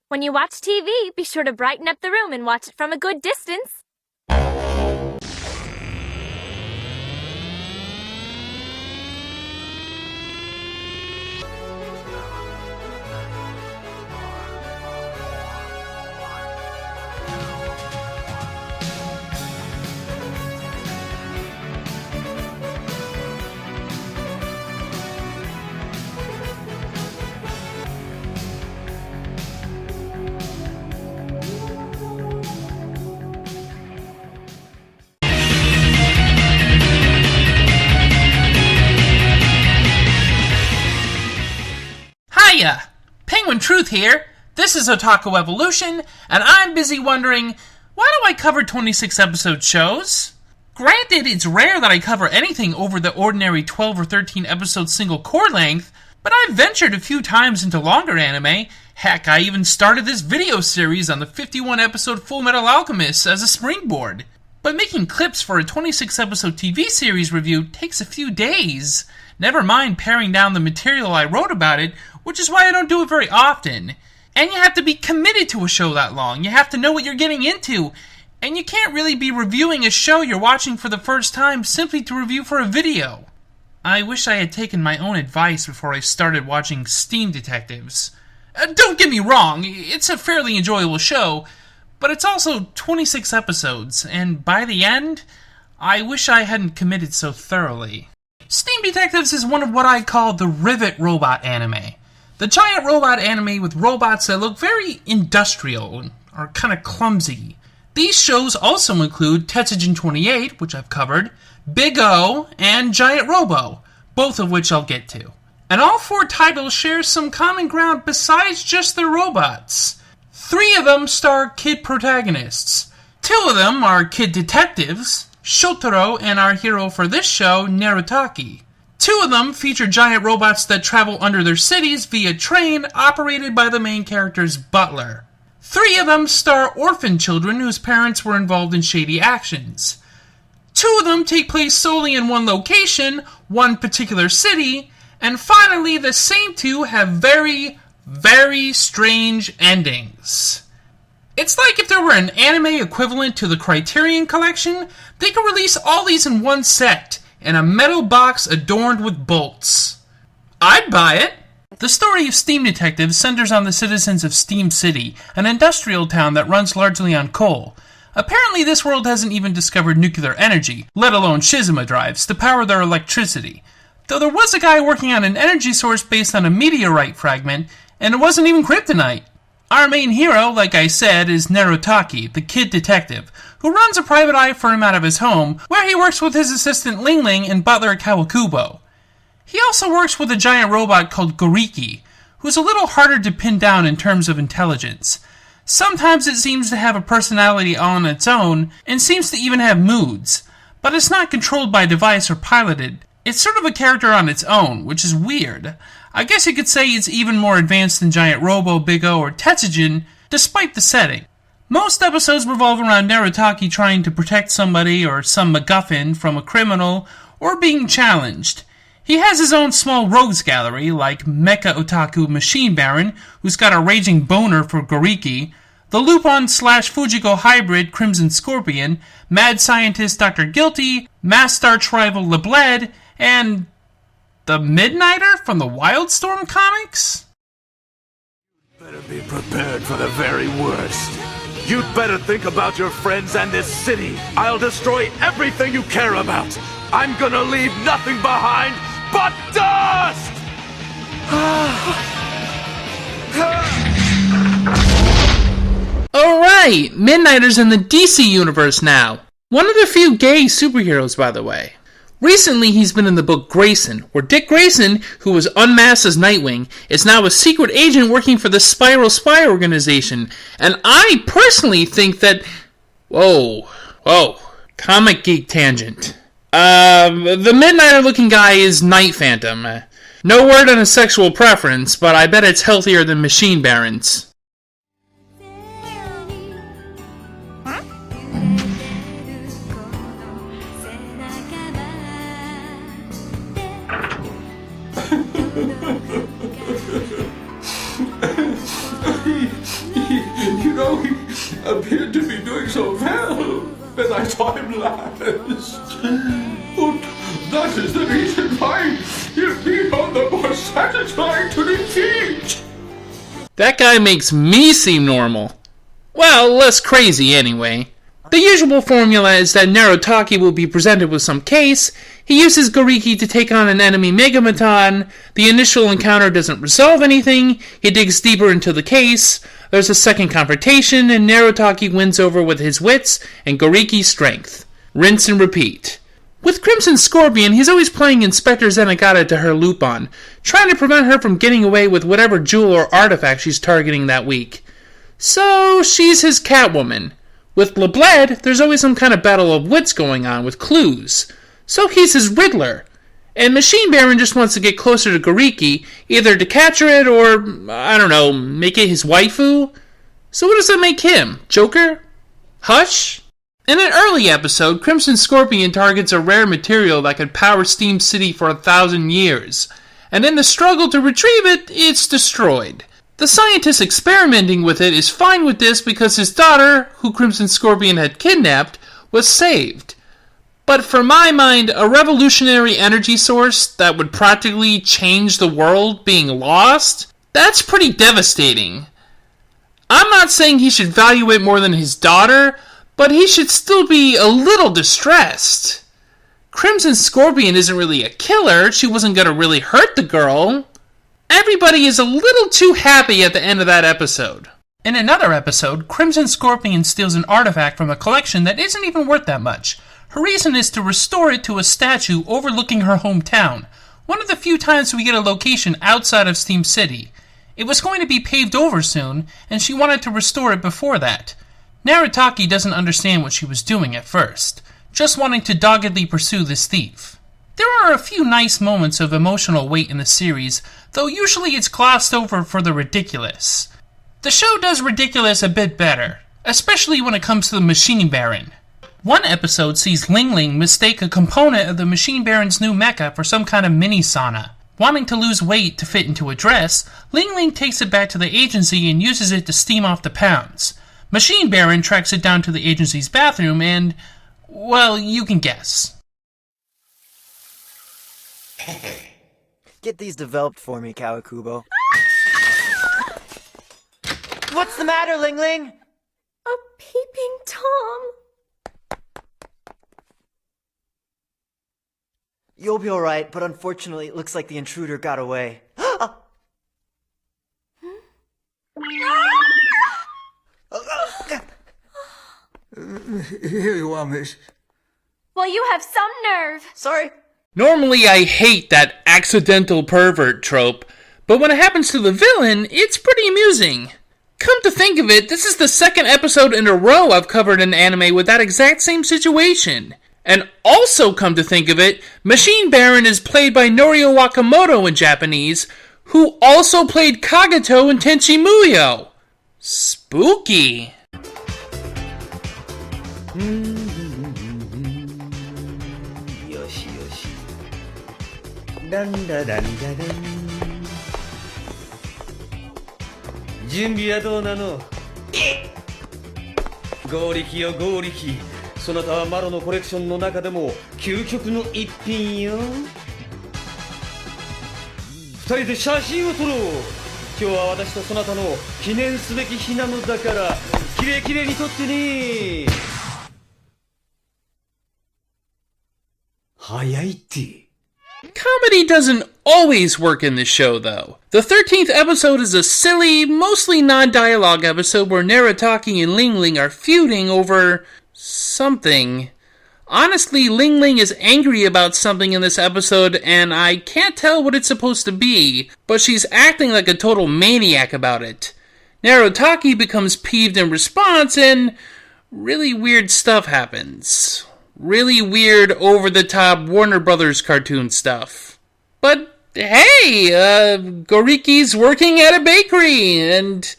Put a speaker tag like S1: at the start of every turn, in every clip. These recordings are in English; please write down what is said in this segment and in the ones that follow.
S1: When you watch TV, be sure to brighten up the room and watch it from a good distance.
S2: Hiya! Penguin Truth here. This is Otaku Evolution, and I'm busy wondering, why do I cover 26-episode shows? Granted, it's rare that I cover anything over the ordinary 12 or 13 episode single core length, but I've ventured a few times into longer anime. Heck, I even started this video series on the 51-episode Full Metal Alchemist as a springboard. But making clips for a 26-episode TV series review takes a few days. Never mind paring down the material I wrote about it, which is why I don't do it very often. And you have to be committed to a show that long. You have to know what you're getting into. And you can't really be reviewing a show you're watching for the first time simply to review for a video. I wish I had taken my own advice before I started watching Steam Detectives. Don't get me wrong, it's a fairly enjoyable show, but it's also 26 episodes, and by the end, I wish I hadn't committed so thoroughly. Steam Detectives is one of what I call the Rivet Robot anime. The giant robot anime with robots that look very industrial and are kind of clumsy. These shows also include Tetsujin 28, which I've covered, Big O, and Giant Robo, both of which I'll get to. And all four titles share some common ground besides just their robots. 3 of them star kid protagonists. 2 of them are kid detectives, Shotaro and our hero for this show, Narutaki. 2 of them feature giant robots that travel under their cities via train operated by the main character's butler. 3 of them star orphan children whose parents were involved in shady actions. 2 of them take place solely in one location, one particular city, and finally the same 2 have very, very strange endings. It's like if there were an anime equivalent to the Criterion Collection, they could release all these in one set, in a metal box adorned with bolts. I'd buy it! The story of Steam Detectives centers on the citizens of Steam City, an industrial town that runs largely on coal. Apparently this world hasn't even discovered nuclear energy, let alone Shizuma drives, to power their electricity. Though there was a guy working on an energy source based on a meteorite fragment, and it wasn't even kryptonite. Our main hero, like I said, is Narutaki, the kid detective, who runs a private eye firm out of his home, where he works with his assistant Ling Ling and butler Kawakubo. He also works with a giant robot called Goriki, who's a little harder to pin down in terms of intelligence. Sometimes it seems to have a personality all on its own, and seems to even have moods, but it's not controlled by a device or piloted. It's sort of a character on its own, which is weird. I guess you could say it's even more advanced than Giant Robo, Big O, or Tetsujin, despite the setting. Most episodes revolve around Narutaki trying to protect somebody or some MacGuffin from a criminal or being challenged. He has his own small rogues gallery, like Mecha Otaku Machine Baron, who's got a raging boner for Goriki, the Lupin/Fujiko hybrid Crimson Scorpion, Mad Scientist Dr. Guilty, masked arch-rival Lebled, and the Midnighter from the Wildstorm comics?
S3: Better be prepared for the very worst. You'd better think about your friends and this city. I'll destroy everything you care about. I'm gonna leave nothing behind but dust!
S2: Alright, Midnighter's in the DC universe now. One of the few gay superheroes, by the way. Recently, he's been in the book Grayson, where Dick Grayson, who was unmasked as Nightwing, is now a secret agent working for the Spiral Spy organization. And I personally think that... Whoa, comic geek tangent. The Midnighter-looking guy is Night Phantom. No word on his sexual preference, but I bet it's healthier than Machine Baron's.
S4: appeared to be doing so well at that time last. But that is the reason why he'll be all the more satisfying to defeat.
S2: That guy makes me seem normal. Well, less crazy anyway. The usual formula is that Narutaki will be presented with some case, he uses Goriki to take on an enemy Megameton, the initial encounter doesn't resolve anything, he digs deeper into the case, there's a second confrontation, and Narutaki wins over with his wits and Goriki's strength. Rinse and repeat. With Crimson Scorpion, he's always playing Inspector Zenigata to her Lupin, trying to prevent her from getting away with whatever jewel or artifact she's targeting that week. So, she's his Catwoman. With Lebled, there's always some kind of battle of wits going on with clues. So he's his Riddler. And Machine Baron just wants to get closer to Goriki, either to capture it or, I don't know, make it his waifu? So what does that make him? Joker? Hush? In an early episode, Crimson Scorpion targets a rare material that could power Steam City for 1,000 years. And in the struggle to retrieve it, it's destroyed. The scientist experimenting with it is fine with this because his daughter, who Crimson Scorpion had kidnapped, was saved. But for my mind, a revolutionary energy source that would practically change the world being lost? That's pretty devastating. I'm not saying he should value it more than his daughter, but he should still be a little distressed. Crimson Scorpion isn't really a killer, she wasn't gonna really hurt the girl. Everybody is a little too happy at the end of that episode. In another episode, Crimson Scorpion steals an artifact from a collection that isn't even worth that much. Her reason is to restore it to a statue overlooking her hometown, one of the few times we get a location outside of Steam City. It was going to be paved over soon, and she wanted to restore it before that. Narutaki doesn't understand what she was doing at first, just wanting to doggedly pursue this thief. There are a few nice moments of emotional weight in the series, though usually it's glossed over for the ridiculous. The show does ridiculous a bit better, especially when it comes to the Machine Baron. One episode sees Ling Ling mistake a component of the Machine Baron's new mecha for some kind of mini sauna. Wanting to lose weight to fit into a dress, Ling Ling takes it back to the agency and uses it to steam off the pounds. Machine Baron tracks it down to the agency's bathroom and, well, you can guess.
S5: Get these developed for me, Kawakubo. What's the matter, Ling Ling?
S1: A peeping Tom.
S5: You'll be alright, but unfortunately it looks like the intruder got away.
S4: Here you are, miss.
S1: Well, you have some nerve.
S5: Sorry.
S2: Normally I hate that accidental pervert trope, but when it happens to the villain, it's pretty amusing. Come to think of it, this is the second episode in a row I've covered an anime with that exact same situation. And also come to think of it, Machine Baron is played by Norio Wakamoto in Japanese, who also played Kagato in Tenchi Muyo. Spooky.
S6: Yoshi. 準備はどうなの？合力よ合力。そなたはマロのコレクションの中でも究極の一品よ。二人で写真を撮ろう。今日は私とそなたの記念すべき日なのだから、きれいきれいに撮ってね。早いって。
S2: Comedy doesn't always work in this show, though. The 13th episode is a silly, mostly non-dialogue episode where Narutaki and Ling Ling are feuding over something. Honestly, Ling Ling is angry about something in this episode, and I can't tell what it's supposed to be, but she's acting like a total maniac about it. Narutaki becomes peeved in response, and really weird stuff happens. Really weird, over-the-top Warner Brothers cartoon stuff. But, hey, Goriki's working at a bakery, and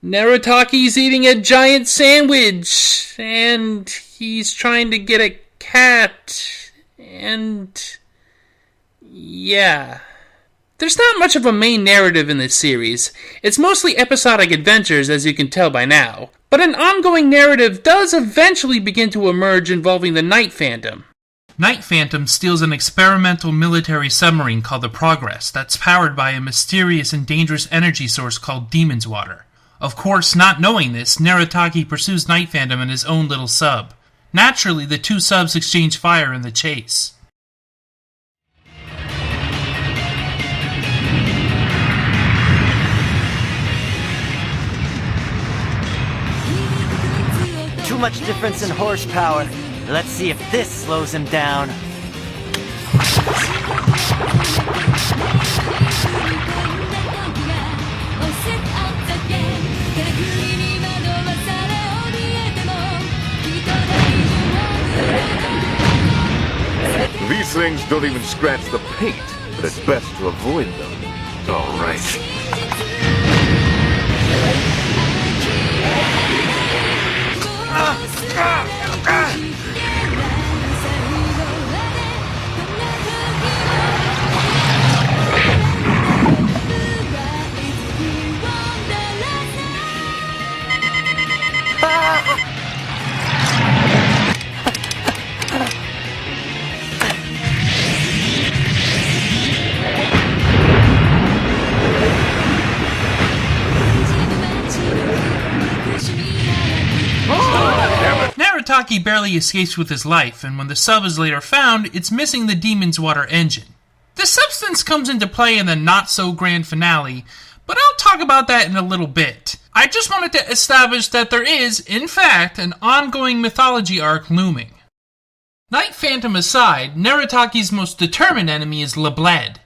S2: Narutaki's eating a giant sandwich, and he's trying to get a cat, and yeah. There's not much of a main narrative in this series. It's mostly episodic adventures, as you can tell by now. But an ongoing narrative does eventually begin to emerge involving the Night Phantom. Night Phantom steals an experimental military submarine called the Progress that's powered by a mysterious and dangerous energy source called Demon's Water. Of course, not knowing this, Naritaki pursues Night Phantom in his own little sub. Naturally, the two subs exchange fire in the chase.
S5: Too much difference in horsepower. Let's see if this slows him down.
S3: These things don't even scratch the paint, but it's best to avoid them. All right.
S2: Naritaki barely escapes with his life, and when the sub is later found, it's missing the Demon's Water engine. The substance comes into play in the not-so-grand finale, but I'll talk about that in a little bit. I just wanted to establish that there is, in fact, an ongoing mythology arc looming. Night Phantom aside, Naritaki's most determined enemy is Lebled.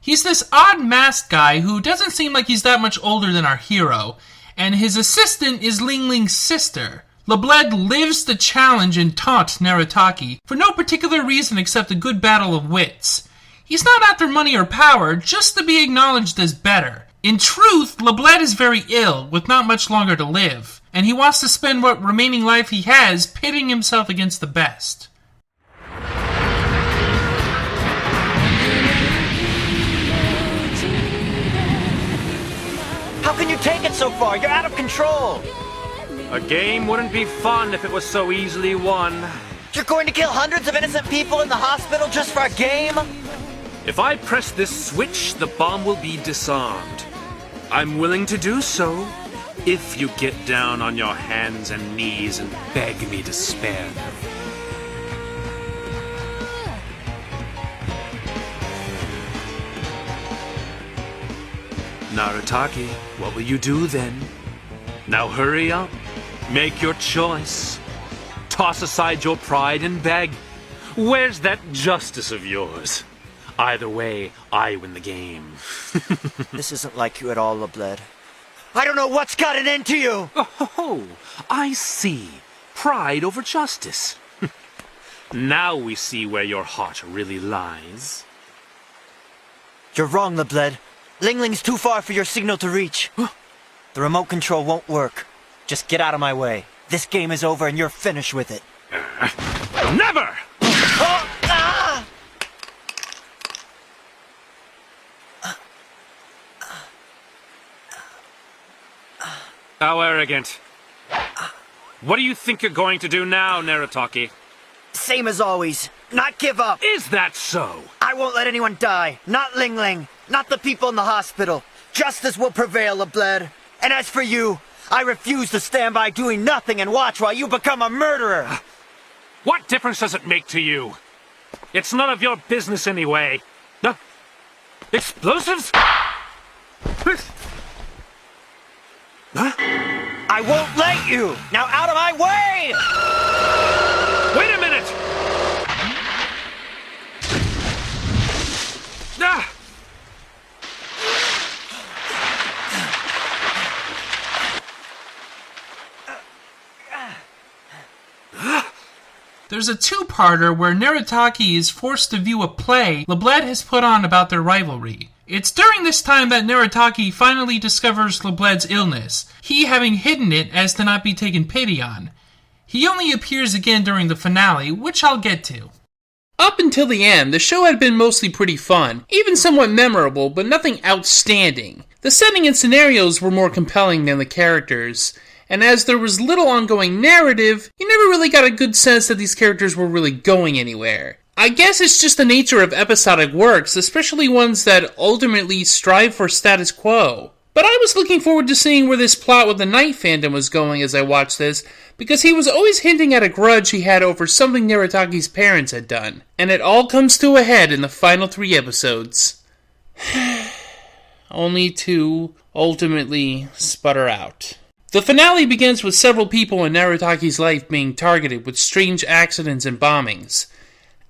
S2: He's this odd masked guy who doesn't seem like he's that much older than our hero, and his assistant is Ling Ling's sister. Lebled lives to challenge and taunt Naritaki for no particular reason except a good battle of wits. He's not after money or power, just to be acknowledged as better. In truth, Lebled is very ill, with not much longer to live, and he wants to spend what remaining life he has pitting himself against the best.
S5: How can you take it so far? You're out of control.
S7: A game wouldn't be fun if it was so easily won.
S5: You're going to kill hundreds of innocent people in the hospital just for a game?
S7: If I press this switch, the bomb will be disarmed. I'm willing to do so if you get down on your hands and knees and beg me to spare them. Naritaki, what will you do then? Now hurry up. Make your choice. Toss aside your pride and beg. Where's that justice of yours? Either way, I win the game.
S5: This isn't like you at all, Lebled. I don't know what's gotten into you!
S7: Oh, I see. Pride over justice. Now we see where your heart really lies.
S5: You're wrong, Lebled. Ling Ling's too far for your signal to reach. The remote control won't work. Just get out of my way. This game is over and you're finished with it.
S7: Never! How arrogant. What do you think you're going to do now, Naritaki?
S5: Same as always. Not give up.
S7: Is that so?
S5: I won't let anyone die. Not Ling Ling. Not the people in the hospital. Justice will prevail, Lebled. And as for you, I refuse to stand by doing nothing and watch while you become a murderer.
S7: What difference does it make to you? It's none of your business anyway. No. Explosives? Huh?
S5: I won't let you! Now out of my way!
S7: Wait a minute! Ah!
S2: There's a two-parter where Naritaki is forced to view a play Lebled has put on about their rivalry. It's during this time that Naritaki finally discovers Lebled's illness, he having hidden it as to not be taken pity on. He only appears again during the finale, which I'll get to. Up until the end, the show had been mostly pretty fun, even somewhat memorable, but nothing outstanding. The setting and scenarios were more compelling than the characters, and as there was little ongoing narrative, you never really got a good sense that these characters were really going anywhere. I guess it's just the nature of episodic works, especially ones that ultimately strive for status quo. But I was looking forward to seeing where this plot with the Knight fandom was going as I watched this, because he was always hinting at a grudge he had over something Naritaki's parents had done. And it all comes to a head in the final 3 episodes. Only to ultimately sputter out. The finale begins with several people in Naritaki's life being targeted with strange accidents and bombings.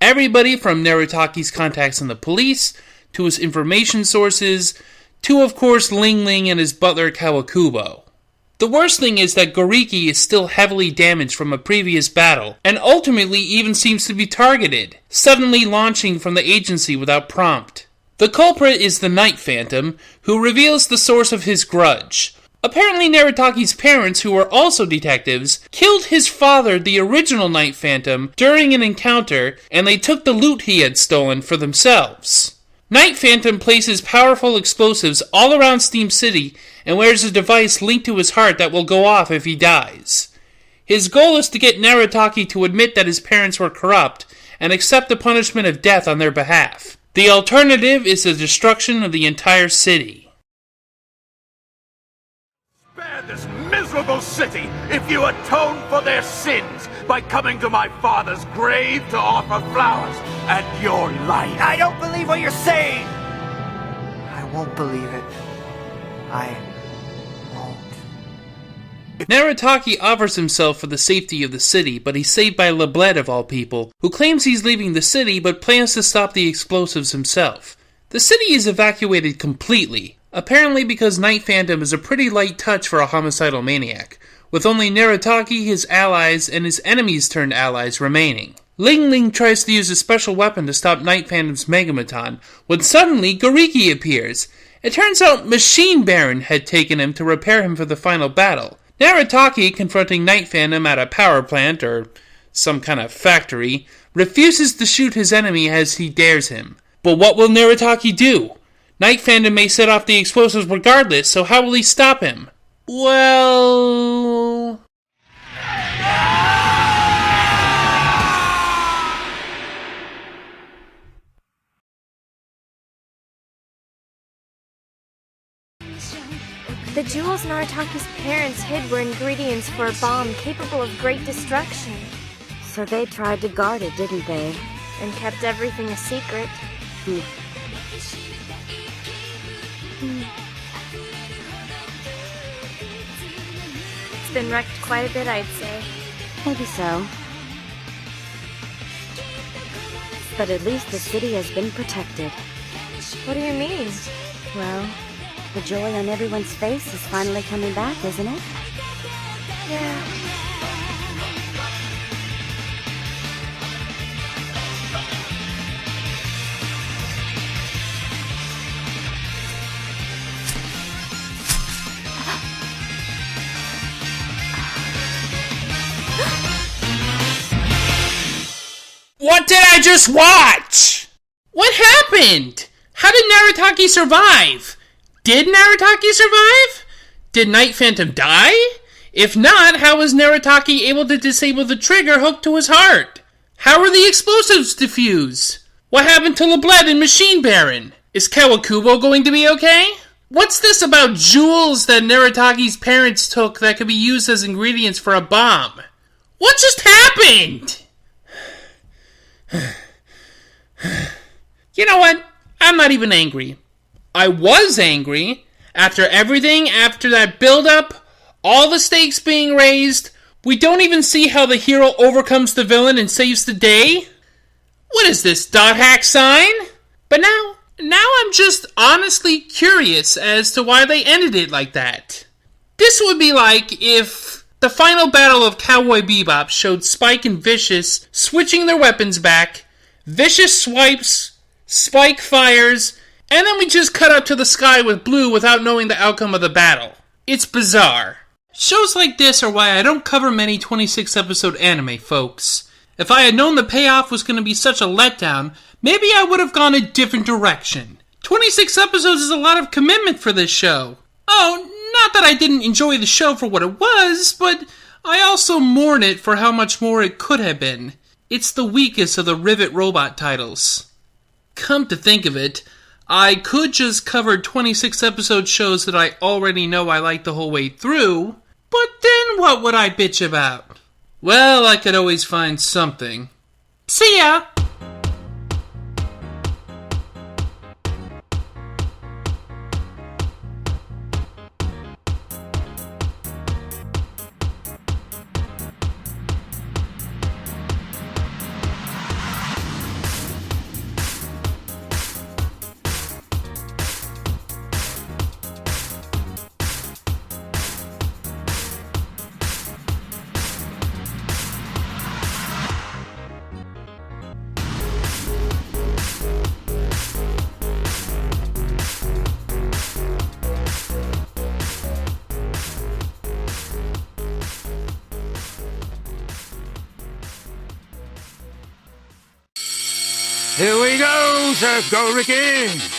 S2: Everybody from Naritaki's contacts in the police, to his information sources, to of course Ling Ling and his butler Kawakubo. The worst thing is that Goriki is still heavily damaged from a previous battle, and ultimately even seems to be targeted, suddenly launching from the agency without prompt. The culprit is the Knight Phantom, who reveals the source of his grudge. Apparently Naritaki's parents, who were also detectives, killed his father, the original Knight Phantom, during an encounter, and they took the loot he had stolen for themselves. Knight Phantom places powerful explosives all around Steam City and wears a device linked to his heart that will go off if he dies. His goal is to get Naritaki to admit that his parents were corrupt and accept the punishment of death on their behalf. The alternative is the destruction of the entire city.
S3: Spare this miserable city if you atone for their sins by coming to my father's grave to offer flowers and your life.
S5: I don't believe what you're saying! I won't believe it. I won't.
S2: Naritaki offers himself for the safety of the city, but he's saved by Lebled of all people, who claims he's leaving the city but plans to stop the explosives himself. The city is evacuated completely, apparently because Knight Phantom is a pretty light touch for a homicidal maniac, with only Naritaki, his allies, and his enemies turned allies remaining. Ling Ling tries to use a special weapon to stop Knight Phantom's Megamaton, when suddenly Goriki appears. It turns out Machine Baron had taken him to repair him for the final battle. Naritaki, confronting Knight Phantom at a power plant, or some kind of factory, refuses to shoot his enemy as he dares him. But what will Naritaki do? Knight Phantom may set off the explosives regardless, so how will he stop him? Well...
S1: The jewels Naritaki's parents hid were ingredients for a bomb capable of great destruction.
S8: So they tried to guard it, didn't they?
S1: And kept everything a secret. It's been wrecked quite a bit, I'd say.
S8: Maybe so. But at least the city has been protected.
S1: What do you mean?
S8: Well, the joy on everyone's face is finally coming back, isn't it?
S1: Yeah.
S2: What did I just watch? What happened? How did Naritaki survive? Did Naritaki survive? Did Knight Phantom die? If not, how was Naritaki able to disable the trigger hooked to his heart? How were the explosives defused? What happened to Lebled and Machine Baron? Is Kawakubo going to be okay? What's this about jewels that Naritaki's parents took that could be used as ingredients for a bomb? What just happened? You know what? I'm not even angry. I was angry after everything, after that build-up, all the stakes being raised. We don't even see how the hero overcomes the villain and saves the day. What is this, dot hack sign? But now I'm just honestly curious as to why they ended it like that. This would be like if the final battle of Cowboy Bebop showed Spike and Vicious switching their weapons back, Vicious swipes, Spike fires, and then we just cut up to the sky with blue without knowing the outcome of the battle. It's bizarre. Shows like this are why I don't cover many 26-episode anime, folks. If I had known the payoff was going to be such a letdown, maybe I would have gone a different direction. 26 episodes is a lot of commitment for this show. Oh, Not that I didn't enjoy the show for what it was, but I also mourn it for how much more it could have been. It's the weakest of the Rivet Robot titles. Come to think of it, I could just cover 26 episode shows that I already know I like the whole way through, but then what would I bitch about? Well, I could always find something. See ya!
S3: Here we go, Sir. Go, Ricky.